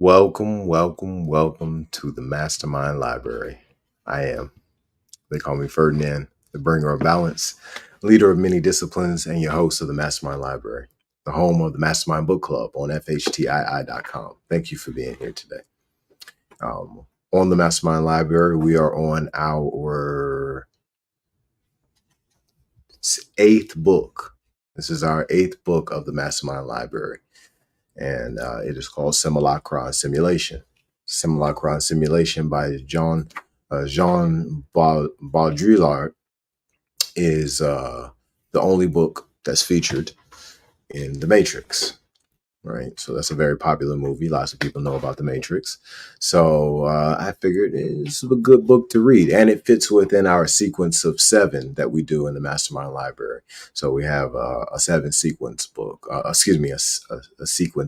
Welcome to the MasterMind Library. They call me Ferdinand, the bringer of balance, leader of many disciplines, and your host of the MasterMind Library, the home of the MasterMind Book Club on FHTII.com. Thank you for being here today. On the MasterMind Library, we are on our 8th book. This is our 8th book of the MasterMind Library, and it is called Simulacra Simulation. Simulacra Simulation by Jean Baudrillard is the only book that's featured in The Matrix, right? So that's a very popular movie. Lots of people know about The Matrix. So I figured it's a good book to read, and it fits within our sequence of 7 that we do in the MasterMind Library. So we have a 7 sequence book, a sequence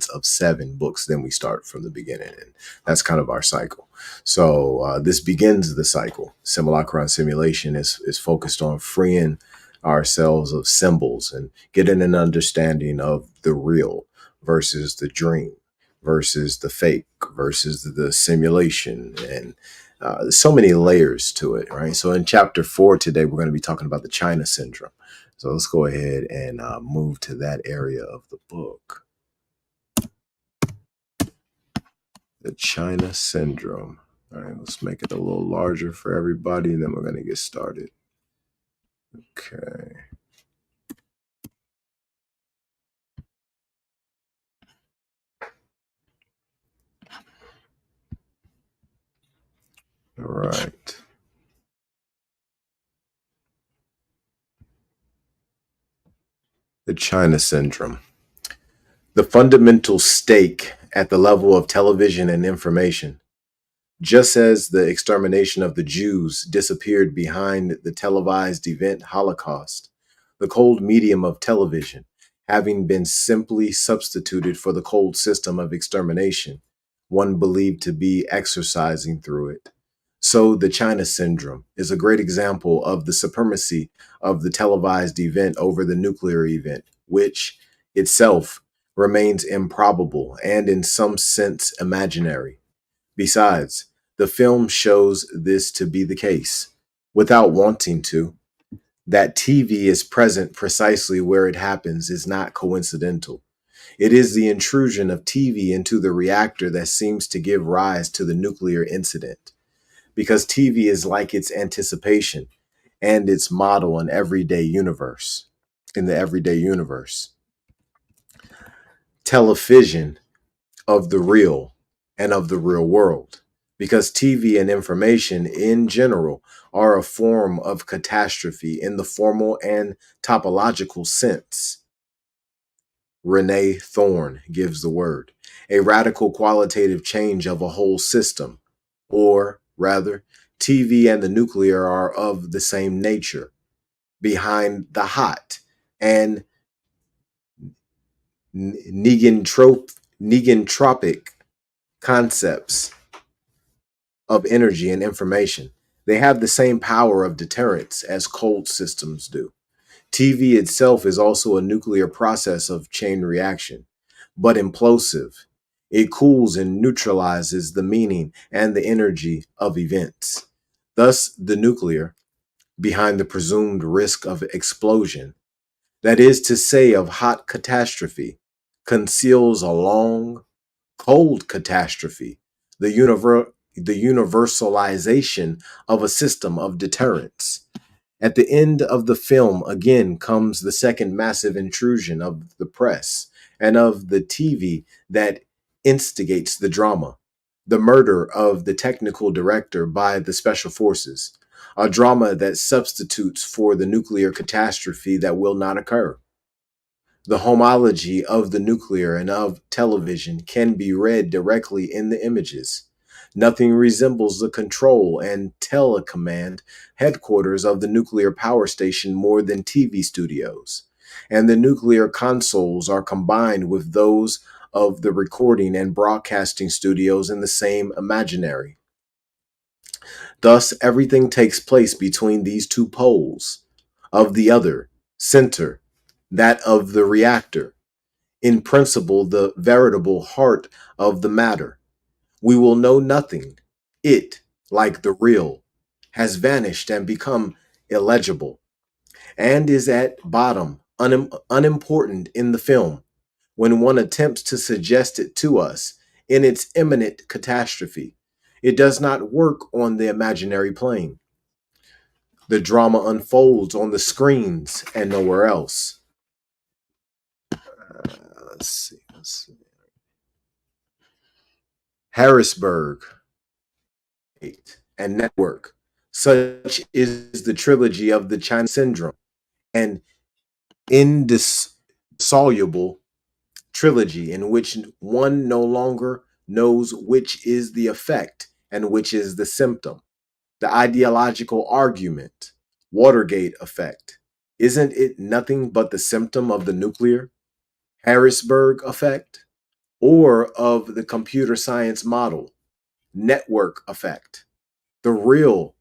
of 7 books. Then we start from the beginning, and that's kind of our cycle. So this begins the cycle. Simulacra Simulation is focused on freeing ourselves of symbols and getting an understanding of the real versus the dream versus the fake versus the simulation. And there's so many layers to it, right? So in chapter 4 today, we're going to be talking about the China syndrome. So let's go ahead and move to that area of the book. The China syndrome. All right, let's make it a little larger for everybody, and then we're going to get started. Okay. All right. The China syndrome. The fundamental stake at the level of television and information. Just as the extermination of the Jews disappeared behind the televised event Holocaust, the cold medium of television, having been simply substituted for the cold system of extermination, one believed to be exercising through it. So the China syndrome is a great example of the supremacy of the televised event over the nuclear event, which itself remains improbable and in some sense imaginary. Besides, the film shows this to be the case, without wanting to. That TV is present precisely where it happens is not coincidental. It is the intrusion of TV into the reactor that seems to give rise to the nuclear incident, because TV is like its anticipation and its model in the everyday universe. Television of the real and of the real world, because TV and information in general are a form of catastrophe in the formal and topological sense. Renee Thorne gives the word, a radical qualitative change of a whole system, or rather, TV and the nuclear are of the same nature. Behind the hot and negentropic concepts of energy and information, they have the same power of deterrence as cold systems do. TV itself is also a nuclear process of chain reaction, but implosive. It cools and neutralizes the meaning and the energy of events. Thus, the nuclear, behind the presumed risk of explosion, that is to say, of hot catastrophe, conceals a long, cold catastrophe, the universalization of a system of deterrence. At the end of the film, again, comes the second massive intrusion of the press and of the TV that instigates the drama, the murder of the technical director by the special forces, a drama that substitutes for the nuclear catastrophe that will not occur. The homology of the nuclear and of television can be read directly in the images. Nothing resembles the control and telecommand headquarters of the nuclear power station more than TV studios, and the nuclear consoles are combined with those of the recording and broadcasting studios in the same imaginary. Thus, everything takes place between these two poles of the other center, that of the reactor, in principle, the veritable heart of the matter. We will know nothing. It, like the real, has vanished and become illegible, and is at bottom unimportant in the film when one attempts to suggest it to us in its imminent catastrophe. It does not work on the imaginary plane. The drama unfolds on the screens and nowhere else. Let's see. Harrisburg and Network. Such is the trilogy of the China Syndrome, an indissoluble trilogy in which one no longer knows which is the effect and which is the symptom. The ideological argument, Watergate effect. Isn't it nothing but the symptom of the nuclear Harrisburg effect, or of the computer science model, network effect? The real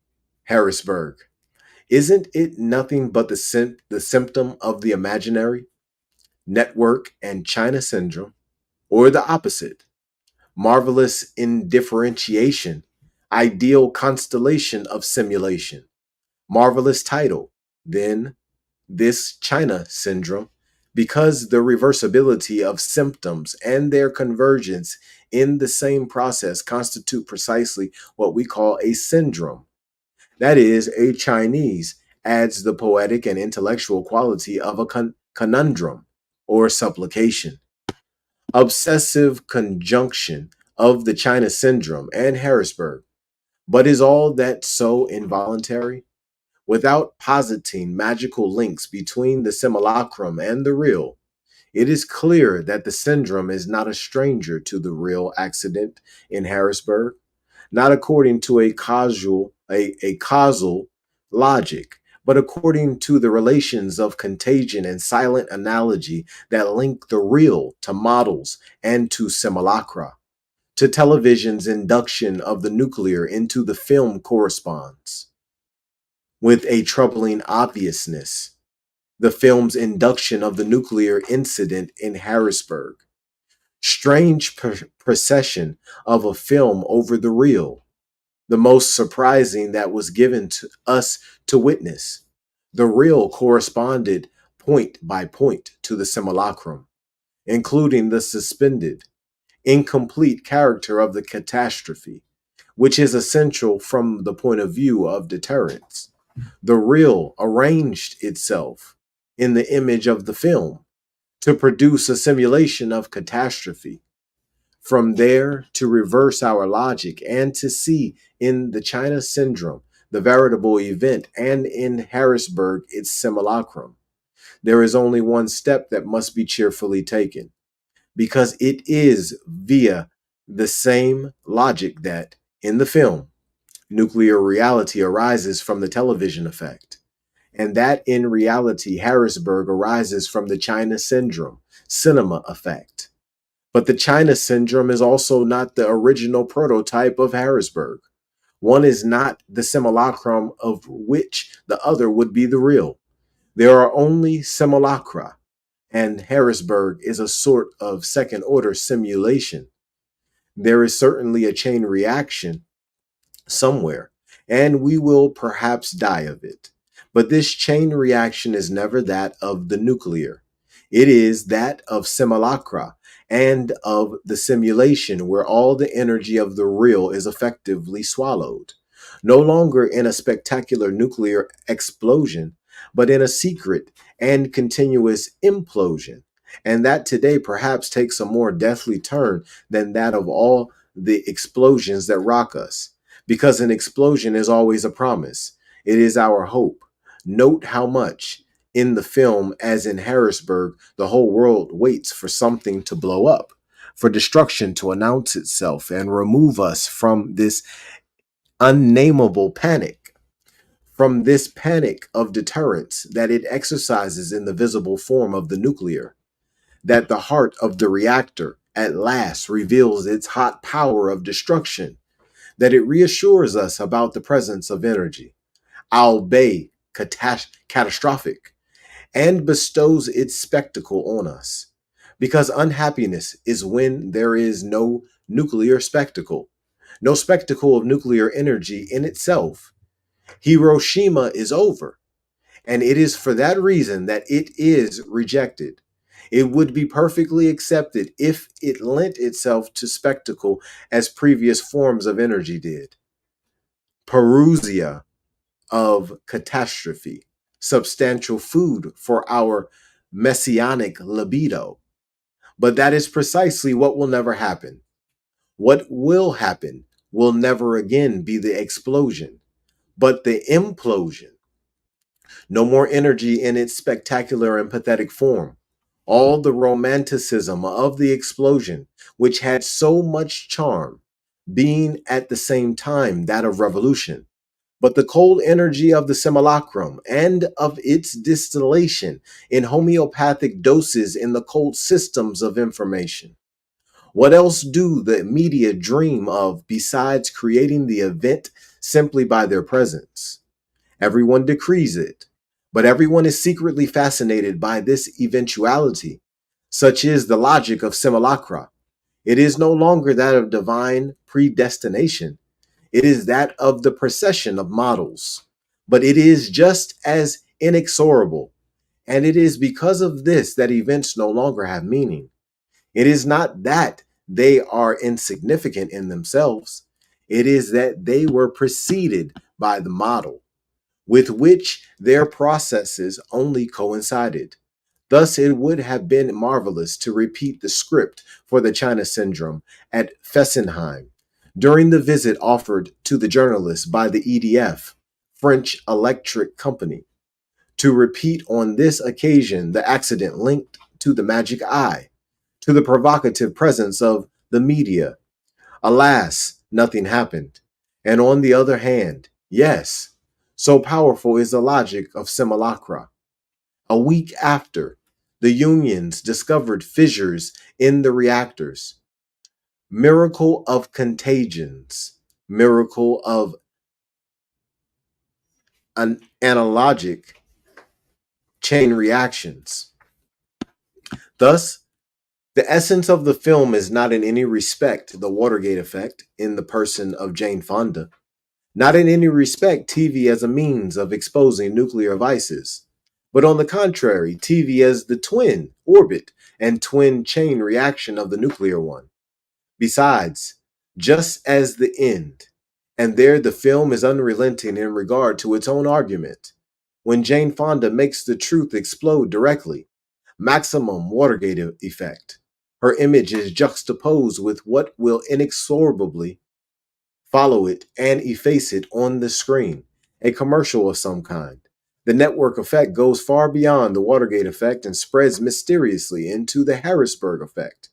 Harrisburg. Isn't it nothing but the symptom of the imaginary, network and China syndrome, or the opposite? Marvelous indifferentiation, ideal constellation of simulation. Marvelous title, then, this China syndrome, because the reversibility of symptoms and their convergence in the same process constitute precisely what we call a syndrome. That is, a Chinese adds the poetic and intellectual quality of a conundrum or supplication. Obsessive conjunction of the China syndrome and Harrisburg. But is all that so involuntary? Without positing magical links between the simulacrum and the real, it is clear that the syndrome is not a stranger to the real accident in Harrisburg, not according to a causal logic, but according to the relations of contagion and silent analogy that link the real to models and to simulacra. To television's induction of the nuclear into the film corresponds with a troubling obviousness the film's induction of the nuclear incident in Harrisburg. Strange procession of a film over the real, the most surprising that was given to us to witness. The real corresponded point by point to the simulacrum, including the suspended, incomplete character of the catastrophe, which is essential from the point of view of deterrence. The real arranged itself in the image of the film to produce a simulation of catastrophe. From there, to reverse our logic and to see in the China syndrome the veritable event and in Harrisburg its simulacrum. There is only one step that must be cheerfully taken, because it is via the same logic that, in the film, nuclear reality arises from the television effect, and that in reality Harrisburg arises from the China syndrome, cinema effect. But the China syndrome is also not the original prototype of Harrisburg. One is not the simulacrum of which the other would be the real. There are only simulacra, and Harrisburg is a sort of second order simulation. There is certainly a chain reaction somewhere, and we will perhaps die of it. But this chain reaction is never that of the nuclear. It is that of simulacra and of the simulation where all the energy of the real is effectively swallowed. No longer in a spectacular nuclear explosion, but in a secret and continuous implosion. And that today perhaps takes a more deathly turn than that of all the explosions that rock us, because an explosion is always a promise. It is our hope. Note how much in the film, as in Harrisburg, the whole world waits for something to blow up, for destruction to announce itself and remove us from this unnameable panic, from this panic of deterrence that it exercises in the visible form of the nuclear, that the heart of the reactor at last reveals its hot power of destruction, that it reassures us about the presence of energy, albeit catastrophic, and bestows its spectacle on us. Because unhappiness is when there is no nuclear spectacle. no spectacle of nuclear energy in itself. Hiroshima is over, and it is for that reason that it is rejected. It would be perfectly accepted if it lent itself to spectacle as previous forms of energy did. Parousia of catastrophe, substantial food for our messianic libido. But that is precisely what will never happen. What will happen will never again be the explosion, but the implosion. No more energy in its spectacular and pathetic form. All the romanticism of the explosion, which had so much charm, being at the same time that of revolution, but the cold energy of the simulacrum and of its distillation in homeopathic doses in the cold systems of information. What else do the media dream of besides creating the event simply by their presence? Everyone decrees it, but everyone is secretly fascinated by this eventuality. Such is the logic of simulacra. It is no longer that of divine predestination. It is that of the procession of models. But it is just as inexorable. And it is because of this that events no longer have meaning. It is not that they are insignificant in themselves. It is that they were preceded by the model, with which their processes only coincided. Thus, it would have been marvelous to repeat the script for the China Syndrome at Fessenheim during the visit offered to the journalists by the EDF, French Electric Company. To repeat on this occasion the accident linked to the magic eye, to the provocative presence of the media. Alas, nothing happened. And on the other hand, yes, so powerful is the logic of simulacra. A week after, the unions discovered fissures in the reactors. Miracle of contagions, miracle of analogic chain reactions. Thus, the essence of the film is not in any respect the Watergate effect in the person of Jane Fonda, not in any respect TV as a means of exposing nuclear vices, but on the contrary, TV as the twin orbit and twin chain reaction of the nuclear one. Besides, just as the end, and there the film is unrelenting in regard to its own argument. When Jane Fonda makes the truth explode directly, maximum Watergate effect. Her image is juxtaposed with what will inexorably follow it and efface it on the screen, a commercial of some kind. The network effect goes far beyond the Watergate effect and spreads mysteriously into the Harrisburg effect.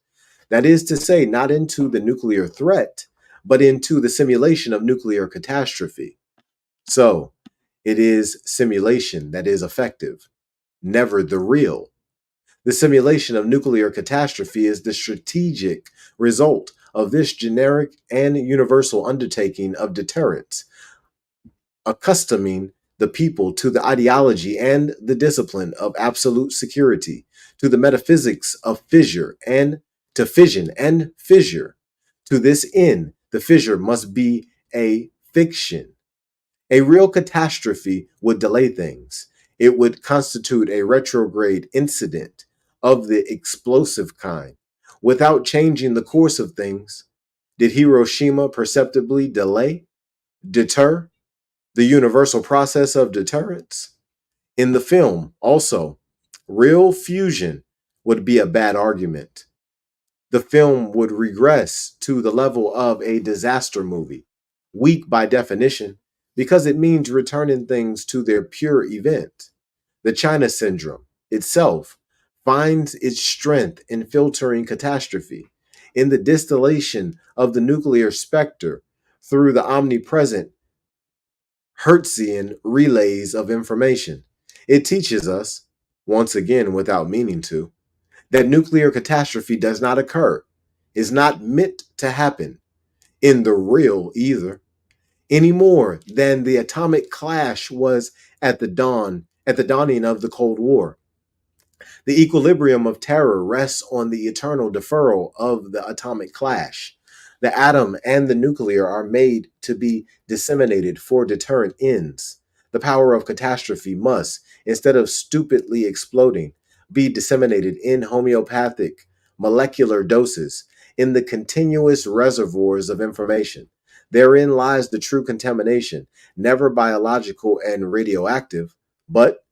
That is to say, not into the nuclear threat, but into the simulation of nuclear catastrophe. So, it is simulation that is effective, never the real. The simulation of nuclear catastrophe is the strategic result of this generic and universal undertaking of deterrence, accustoming the people to the ideology and the discipline of absolute security, to the metaphysics of fissure and to fission and fissure. To this end, the fissure must be a fiction. A real catastrophe would delay things. It would constitute a retrograde incident of the explosive kind without changing the course of things. Did Hiroshima perceptibly delay, deter the universal process of deterrence? In the film, also, real fusion would be a bad argument. The film would regress to the level of a disaster movie, weak by definition, because it means returning things to their pure event. The China Syndrome itself finds its strength in filtering catastrophe, in the distillation of the nuclear specter through the omnipresent Hertzian relays of information. It teaches us, once again without meaning to, that nuclear catastrophe does not occur, is not meant to happen in the real either, any more than the atomic clash was at the dawning of the Cold War. The equilibrium of terror rests on the eternal deferral of the atomic clash. The atom and the nuclear are made to be disseminated for deterrent ends. The power of catastrophe must, instead of stupidly exploding, be disseminated in homeopathic molecular doses in the continuous reservoirs of information. Therein lies the true contamination, never biological and radioactive, but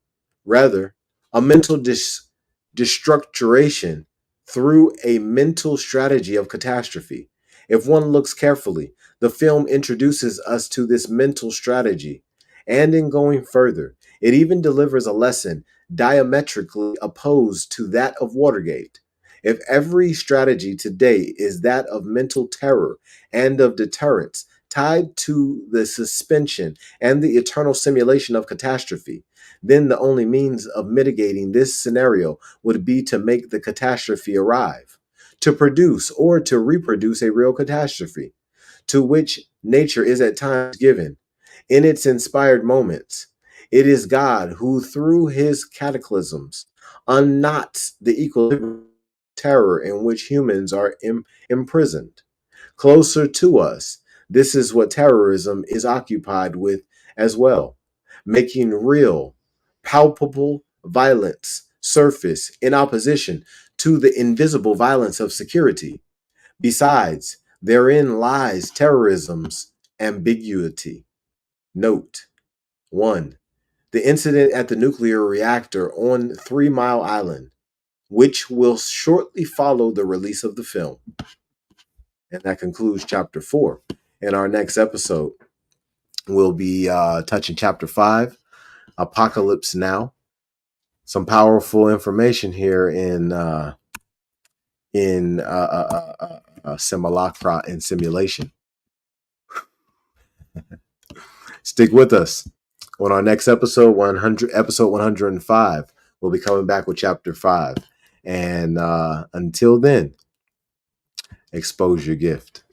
rather a mental destructuration through a mental strategy of catastrophe. If one looks carefully, the film introduces us to this mental strategy, and in going further, it even delivers a lesson diametrically opposed to that of Watergate. If every strategy today is that of mental terror and of deterrence, tied to the suspension and the eternal simulation of catastrophe, then the only means of mitigating this scenario would be to make the catastrophe arrive, to produce or to reproduce a real catastrophe, to which nature is at times given in its inspired moments. It is God who, through his cataclysms, unknots the equilibrium of terror in which humans are imprisoned. Closer to us, this is what terrorism is occupied with as well, making real, palpable violence surface in opposition to the invisible violence of security. Besides, therein lies terrorism's ambiguity. Note 1. The incident at the nuclear reactor on 3 Mile Island, which will shortly follow the release of the film. And that concludes chapter 4. In our next episode, we'll be touching chapter 5, Apocalypse Now. Some powerful information here in Simulacra and Simulation. Stick with us. On our next episode, episode 105, we'll be coming back with chapter 5. And until then, expose your gift.